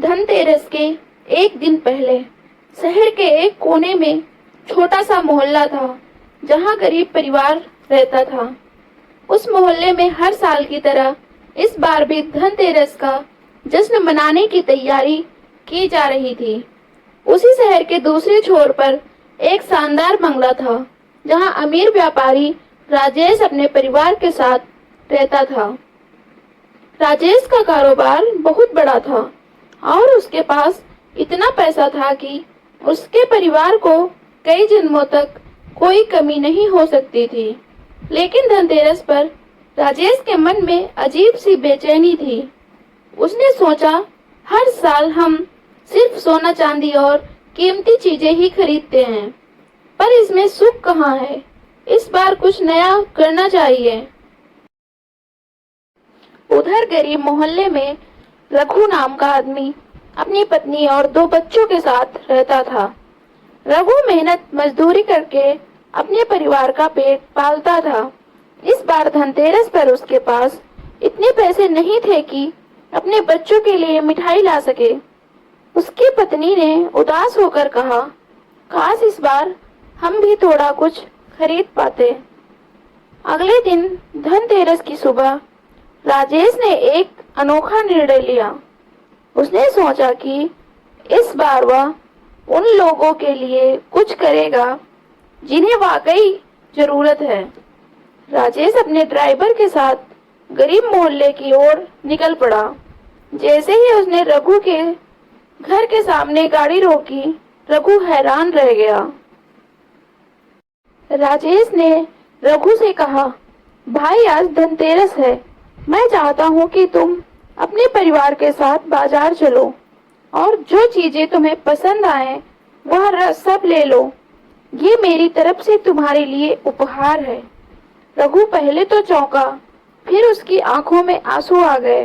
धनतेरस के एक दिन पहले शहर के एक कोने में छोटा सा मोहल्ला था जहां गरीब परिवार रहता था। उस मोहल्ले में हर साल की तरह इस बार भी धनतेरस का जश्न मनाने की तैयारी की जा रही थी। उसी शहर के दूसरे छोर पर एक शानदार बंगला था जहां अमीर व्यापारी राजेश अपने परिवार के साथ रहता था। राजेश का कारोबार बहुत बड़ा था और उसके पास इतना पैसा था कि उसके परिवार को कई जन्मों तक कोई कमी नहीं हो सकती थी। लेकिन धनतेरस पर राजेश के मन में अजीब सी बेचैनी थी। उसने सोचा, हर साल हम सिर्फ सोना चांदी और कीमती चीजें ही खरीदते हैं, पर इसमें सुख कहाँ है? इस बार कुछ नया करना चाहिए। उधर गरीब मोहल्ले में रघु नाम का आदमी अपनी पत्नी और 2 बच्चों के साथ रहता था। रघु मेहनत मजदूरी करके अपने परिवार का पेट पालता था। इस बार धनतेरस पर उसके पास इतने पैसे नहीं थे कि अपने बच्चों के लिए मिठाई ला सके। उसकी पत्नी ने उदास होकर कहा, काश इस बार हम भी थोड़ा कुछ खरीद पाते। अगले दिन धनतेरस की सुबह राजेश ने एक अनोखा निर्णय लिया। उसने सोचा कि इस बार वह उन लोगों के लिए कुछ करेगा जिन्हें वाकई जरूरत है। राजेश अपने ड्राइवर के साथ गरीब मोहल्ले की ओर निकल पड़ा। जैसे ही उसने रघु के घर के सामने गाड़ी रोकी, रघु हैरान रह गया। राजेश ने रघु से कहा, भाई आज धनतेरस है, मैं चाहता हूँ कि तुम अपने परिवार के साथ बाजार चलो और जो चीजें तुम्हें पसंद आए वह सब ले लो। ये मेरी तरफ से तुम्हारे लिए उपहार है। रघु पहले तो चौंका, फिर उसकी आंखों में आंसू आ गए।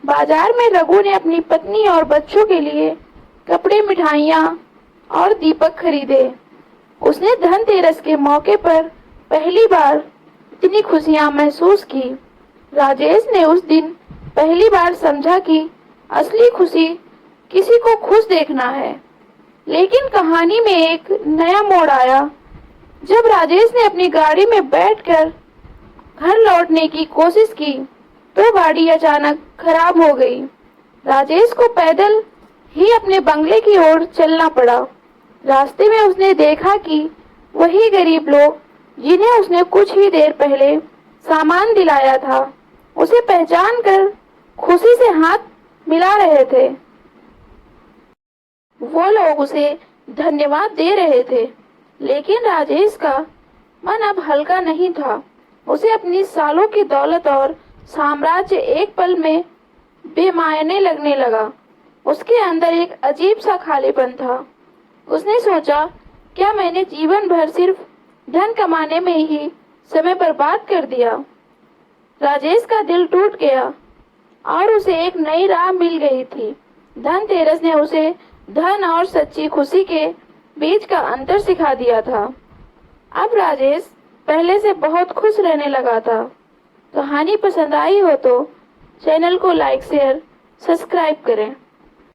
बाजार में रघु ने अपनी पत्नी और बच्चों के लिए कपड़े, मिठाइयाँ और दीपक खरीदे। उसने धनतेरस के मौके पर पहली बार इतनी खुशियाँ महसूस की। राजेश ने उस दिन पहली बार समझा कि असली खुशी किसी को खुश देखना है। लेकिन कहानी में एक नया मोड़ आया। जब राजेश ने अपनी गाड़ी में बैठकर घर लौटने की कोशिश की तो गाड़ी अचानक खराब हो गई। राजेश को पैदल ही अपने बंगले की ओर चलना पड़ा। रास्ते में उसने देखा कि वही गरीब लोग जिन्हें उसने कुछ ही देर पहले सामान दिलाया था, उसे पहचान कर खुशी से हाथ मिला रहे थे। वो लोग उसे धन्यवाद दे रहे थे, लेकिन राजेश का मन अब हल्का नहीं था। उसे अपनी सालों की दौलत और साम्राज्य एक पल में बेमायने लगने लगा। उसके अंदर एक अजीब सा खालीपन था। उसने सोचा, क्या मैंने जीवन भर सिर्फ धन कमाने में ही समय बर्बाद कर दिया? राजेश का दिल टूट गया और उसे एक नई राह मिल गई थी। धनतेरस ने उसे धन और सच्ची खुशी के बीच का अंतर सिखा दिया था। अब राजेश पहले से बहुत खुश रहने लगा था। कहानी पसंद आई हो तो चैनल को लाइक, शेयर, सब्सक्राइब करें।